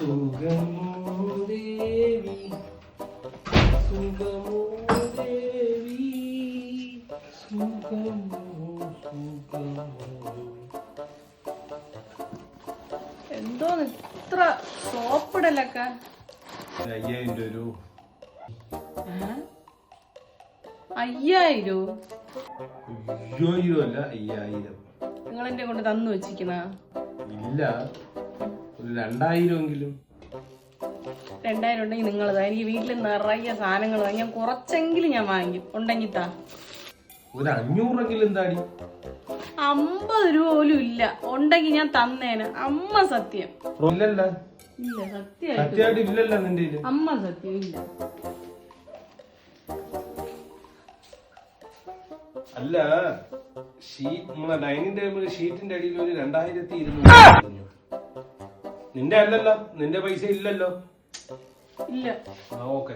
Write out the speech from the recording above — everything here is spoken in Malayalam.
സുഖമോ ദേവി സുഖമോ ദേവി സുഖമോ സുഖമോ. എന്തോ ഇത്ര സോപ്പിടലൊക്കെ 5000 രൂപ. 5000? 5000 അല്ല 5000. നിങ്ങൾ എന്റെ കൊണ്ട് തന്നു വെച്ചിരിക്കുന്ന? ഇല്ല, ഒരു 2000 എങ്കിലും. 2000 ഉണ്ടെങ്കിൽ നിങ്ങളതാ. എനിക്ക് വീട്ടിൽ നിറയെ സാധനങ്ങൾ ഞാൻ കുറച്ചെങ്കിലും ഞാൻ വാങ്ങിക്കും. ഉണ്ടെങ്കിൽ താ. ഒരു 500 എങ്കിലും എന്താടി? 50 രൂപ പോലും ഇല്ല. ഉണ്ടെങ്കിൽ ഞാൻ തന്നേനെ. അമ്മ സത്യം. ഇല്ലല്ല, ഇല്ല, സത്യമായിട്ട് ഇല്ലല്ല നിന്റെ. അമ്മ സത്യം ഇല്ല. അല്ല, നമ്മളെ ഡൈനിങ് ടേബിൾ ഷീറ്റിന്റെ അടിയിൽ ഒരു 2200 നിന്റെ അല്ലല്ലോ, നിന്റെ പൈസ ഇല്ലല്ലോ. ഇല്ല. ഓക്കെ.